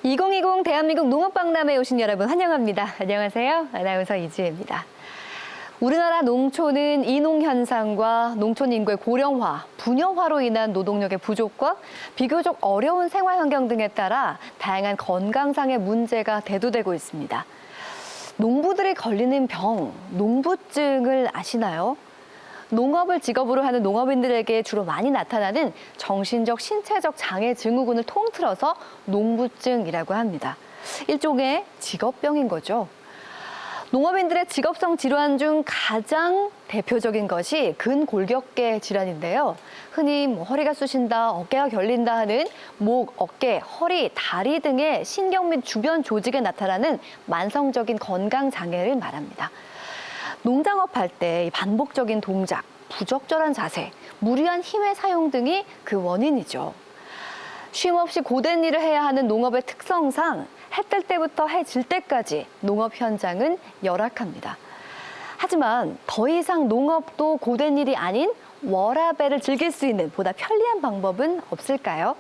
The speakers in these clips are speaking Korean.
2020 대한민국 농업박람회에 오신 여러분 환영합니다. 안녕하세요. 아나운서 이지혜입니다. 우리나라 농촌은 이농 현상과 농촌 인구의 고령화, 분여화로 인한 노동력의 부족과 비교적 어려운 생활 환경 등에 따라 다양한 건강상의 문제가 대두되고 있습니다. 농부들이 걸리는 병, 농부증을 아시나요? 농업을 직업으로 하는 농업인들에게 주로 많이 나타나는 정신적, 신체적 장애 증후군을 통틀어서 농부증이라고 합니다. 일종의 직업병인 거죠. 농업인들의 직업성 질환 중 가장 대표적인 것이 근골격계 질환인데요. 흔히 허리가 쑤신다, 어깨가 결린다 하는 목, 어깨, 허리, 다리 등의 신경 및 주변 조직에 나타나는 만성적인 건강 장애를 말합니다. 농장업할 때 반복적인 동작, 부적절한 자세, 무리한 힘의 사용 등이 그 원인이죠. 쉼없이 고된 일을 해야 하는 농업의 특성상 해 뜰 때부터 해 질 때까지 농업 현장은 열악합니다. 하지만 더 이상 농업도 고된 일이 아닌 워라밸을 즐길 수 있는 보다 편리한 방법은 없을까요?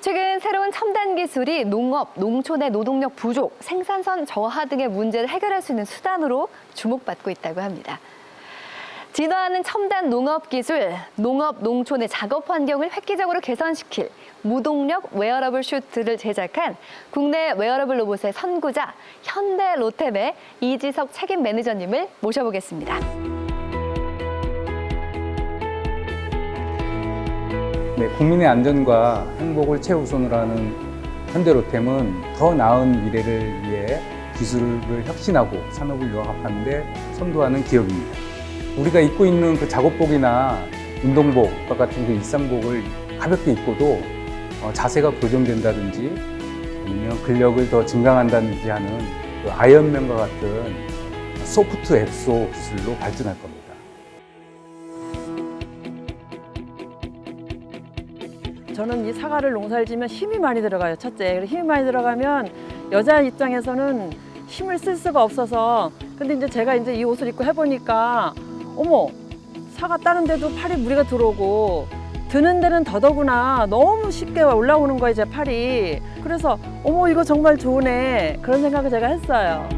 최근 새로운 첨단 기술이 농업, 농촌의 노동력 부족, 생산성 저하 등의 문제를 해결할 수 있는 수단으로 주목받고 있다고 합니다. 진화하는 첨단 농업 기술, 농업, 농촌의 작업 환경을 획기적으로 개선시킬 무동력 웨어러블 슈트를 제작한 국내 웨어러블 로봇의 선구자 현대 로템의 이지석 책임 매니저님을 모셔보겠습니다. 네, 국민의 안전과 행복을 최우선으로 하는 현대로템은 더 나은 미래를 위해 기술을 혁신하고 산업을 융합하는 데 선도하는 기업입니다. 우리가 입고 있는 그 작업복이나 운동복과 같은 그 일상복을 가볍게 입고도 자세가 교정된다든지 아니면 근력을 더 증강한다든지 하는 그 아이언맨과 같은 소프트 앱소 기술로 발전할 겁니다. 저는 이 사과를 농사를 지면 힘이 많이 들어가요, 첫째. 힘이 많이 들어가면 여자 입장에서는 힘을 쓸 수가 없어서 근데 이제 제가 이제 이 옷을 입고 해보니까 어머, 사과 따는데도 팔에 무리가 들어오고 드는 데는 더더구나 너무 쉽게 올라오는 거예요, 제 팔이. 그래서 어머, 이거 정말 좋으네 그런 생각을 제가 했어요.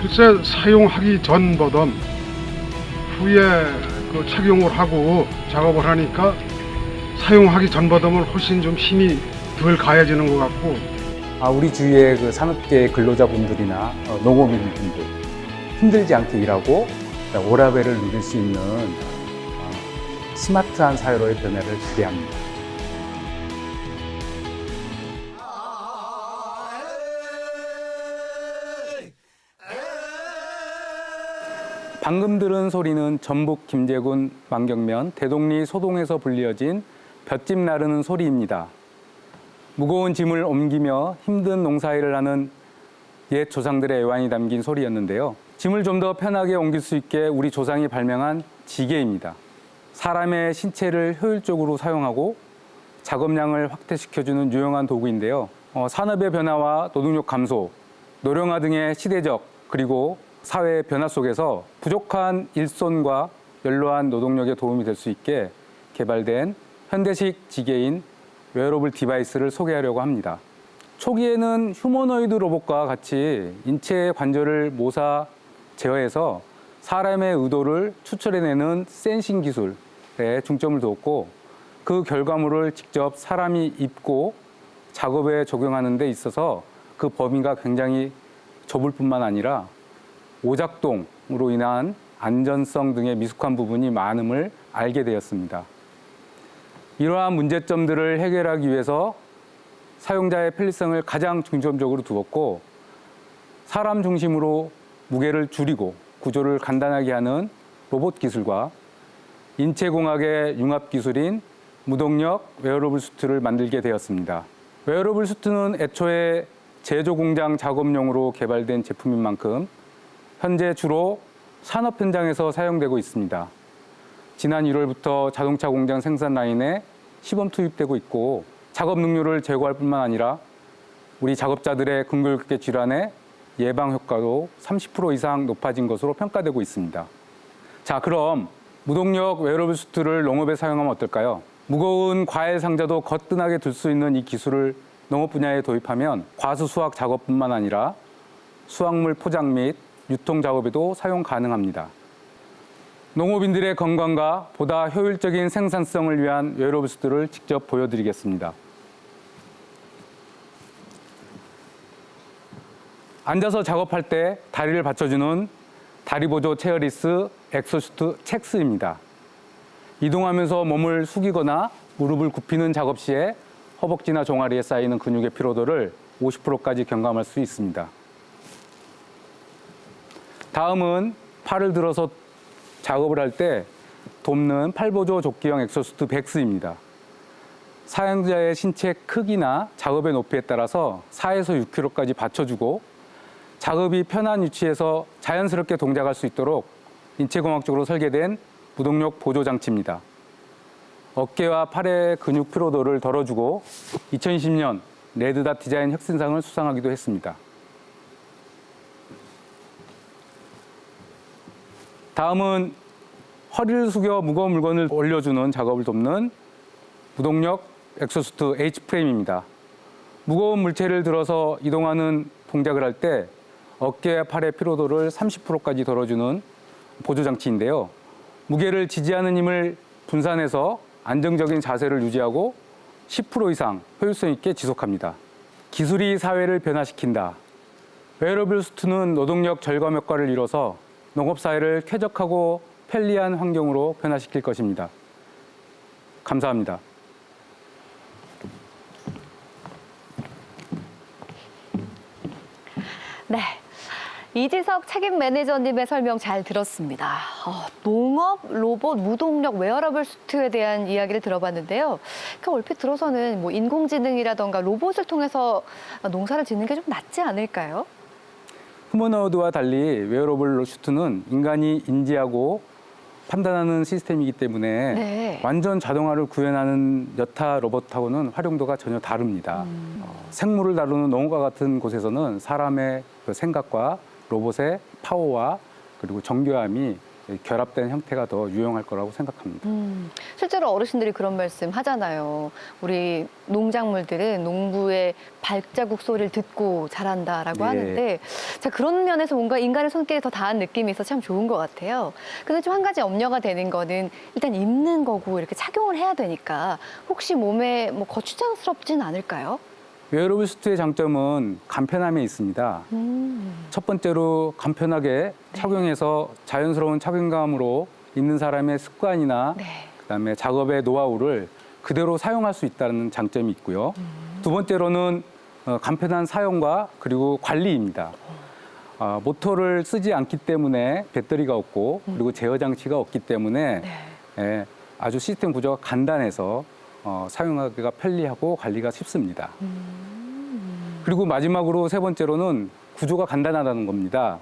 글쎄, 사용하기 전보다 후에 그 착용을 하고 작업을 하니까 사용하기 전보다는 훨씬 좀 힘이 덜 가해지는 것 같고. 우리 주위의 그 산업계 근로자분들이나 농업인분들 힘들지 않게 일하고 워라밸을 누릴 수 있는 스마트한 사회로의 변화를 기대합니다. 방금 들은 소리는 전북 김제군 만경면 대동리 소동에서 불리어진 볏짚 나르는 소리입니다. 무거운 짐을 옮기며 힘든 농사일을 하는 옛 조상들의 애환이 담긴 소리였는데요. 짐을 좀 더 편하게 옮길 수 있게 우리 조상이 발명한 지게입니다. 사람의 신체를 효율적으로 사용하고 작업량을 확대시켜주는 유용한 도구인데요. 산업의 변화와 노동력 감소, 노령화 등의 시대적 그리고 사회의 변화 속에서 부족한 일손과 연로한 노동력에 도움이 될 수 있게 개발된 현대식 지게인 웨어러블 디바이스를 소개하려고 합니다. 초기에는 휴머노이드 로봇과 같이 인체 관절을 모사 제어해서 사람의 의도를 추출해내는 센싱 기술에 중점을 두었고 그 결과물을 직접 사람이 입고 작업에 적용하는 데 있어서 그 범위가 굉장히 좁을 뿐만 아니라 오작동으로 인한 안전성 등의 미숙한 부분이 많음을 알게 되었습니다. 이러한 문제점들을 해결하기 위해서 사용자의 편리성을 가장 중점적으로 두었고 사람 중심으로 무게를 줄이고 구조를 간단하게 하는 로봇 기술과 인체공학의 융합 기술인 무동력 웨어러블 수트를 만들게 되었습니다. 웨어러블 수트는 애초에 제조 공장 작업용으로 개발된 제품인 만큼 현재 주로 산업 현장에서 사용되고 있습니다. 지난 1월부터 자동차 공장 생산 라인에 시범 투입되고 있고 작업 능률을 제고할 뿐만 아니라 우리 작업자들의 근골격계 질환의 예방 효과도 30% 이상 높아진 것으로 평가되고 있습니다. 자, 그럼 무동력 웨어러블 수트를 농업에 사용하면 어떨까요? 무거운 과일 상자도 거뜬하게 들 수 있는 이 기술을 농업 분야에 도입하면 과수 수확 작업뿐만 아니라 수확물 포장 및 유통 작업에도 사용 가능합니다. 농업인들의 건강과 보다 효율적인 생산성을 위한 웨어러블스들을 직접 보여드리겠습니다. 앉아서 작업할 때 다리를 받쳐주는 다리 보조 체어리스 엑소슈트 첵스입니다. 이동하면서 몸을 숙이거나 무릎을 굽히는 작업 시에 허벅지나 종아리에 쌓이는 근육의 피로도를 50%까지 경감할 수 있습니다. 다음은 팔을 들어서 작업을 할 때 돕는 팔보조 조끼형 엑소슈트 백스입니다. 사용자의 신체 크기나 작업의 높이에 따라서 4에서 6kg까지 받쳐주고 작업이 편한 위치에서 자연스럽게 동작할 수 있도록 인체공학적으로 설계된 무동력 보조 장치입니다. 어깨와 팔의 근육 피로도를 덜어주고 2020년 레드닷 디자인 혁신상을 수상하기도 했습니다. 다음은 허리를 숙여 무거운 물건을 올려주는 작업을 돕는 무동력 엑소슈트 H프레임입니다. 무거운 물체를 들어서 이동하는 동작을 할 때 어깨와 팔의 피로도를 30%까지 덜어주는 보조장치인데요. 무게를 지지하는 힘을 분산해서 안정적인 자세를 유지하고 10% 이상 효율성 있게 지속합니다. 기술이 사회를 변화시킨다. 웨어러블 수트는 노동력 절감 효과를 이뤄서 농업사회를 쾌적하고 편리한 환경으로 변화시킬 것입니다. 감사합니다. 네. 이지석 책임 매니저님의 설명 잘 들었습니다. 농업 로봇 무동력 웨어러블 수트에 대한 이야기를 들어봤는데요. 그 얼핏 들어서는 뭐 인공지능이라던가 로봇을 통해서 농사를 짓는 게 좀 낫지 않을까요? 휴머노드와 달리 웨어러블 수트는 인간이 인지하고 판단하는 시스템이기 때문에 네. 완전 자동화를 구현하는 여타 로봇하고는 활용도가 전혀 다릅니다. 생물을 다루는 농업과 같은 곳에서는 사람의 그 생각과 로봇의 파워와 그리고 정교함이 결합된 형태가 더 유용할 거라고 생각합니다. 실제로 어르신들이 그런 말씀 하잖아요. 우리 농작물들은 농부의 발자국 소리를 듣고 자란다라고 네. 하는데 자, 그런 면에서 뭔가 인간의 손길이 더 닿은 느낌이 있어서 참 좋은 것 같아요. 근데 좀 한 가지 염려가 되는 거는 일단 입는 거고 이렇게 착용을 해야 되니까 혹시 몸에 뭐 거추장스럽진 않을까요? 웨어러블 수트의 장점은 간편함에 있습니다. 첫 번째로 간편하게 착용해서 자연스러운 착용감으로 있는 사람의 습관이나 네. 그다음에 작업의 노하우를 그대로 사용할 수 있다는 장점이 있고요. 두 번째로는 간편한 사용과 그리고 관리입니다. 모터를 쓰지 않기 때문에 배터리가 없고 그리고 제어 장치가 없기 때문에 네. 아주 시스템 구조가 간단해서 사용하기가 편리하고 관리가 쉽습니다. 그리고 마지막으로 세 번째로는 구조가 간단하다는 겁니다.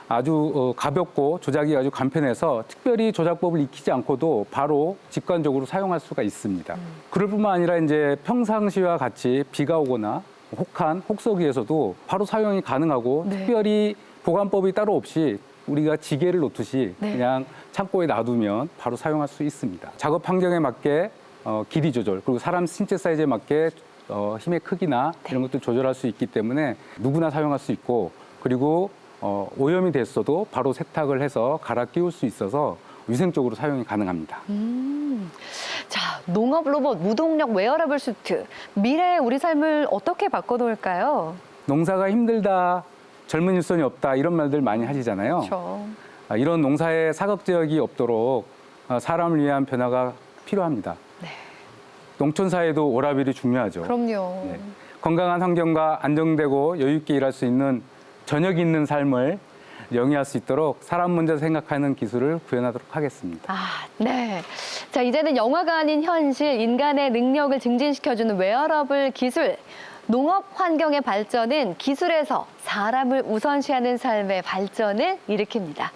아주 가볍고 조작이 아주 간편해서 특별히 조작법을 익히지 않고도 바로 직관적으로 사용할 수가 있습니다. 그럴 뿐만 아니라 이제 평상시와 같이 비가 오거나 혹한 혹서기에서도 바로 사용이 가능하고 네. 특별히 보관법이 따로 없이 우리가 지게를 놓듯이 네. 그냥 창고에 놔두면 바로 사용할 수 있습니다. 작업 환경에 맞게 길이 조절 그리고 사람 신체 사이즈에 맞게 힘의 크기나 이런 것들 조절할 수 있기 때문에 누구나 사용할 수 있고 그리고 오염이 됐어도 바로 세탁을 해서 갈아 끼울 수 있어서 위생적으로 사용이 가능합니다. 자, 농업 로봇 무동력 웨어러블 수트. 미래의 우리 삶을 어떻게 바꿔놓을까요? 농사가 힘들다, 젊은 일손이 없다 이런 말들 많이 하시잖아요. 그렇죠. 이런 농사에 사각지역이 없도록 사람을 위한 변화가 필요합니다. 네. 농촌 사회도 오라벨이 중요하죠. 그럼요. 네. 건강한 환경과 안정되고 여유 있게 일할 수 있는 저녁 있는 삶을 영위할 수 있도록 사람 먼저 생각하는 기술을 구현하도록 하겠습니다. 네. 자, 이제는 영화가 아닌 현실, 인간의 능력을 증진시켜주는 웨어러블 기술. 농업 환경의 발전은 기술에서 사람을 우선시하는 삶의 발전을 일으킵니다.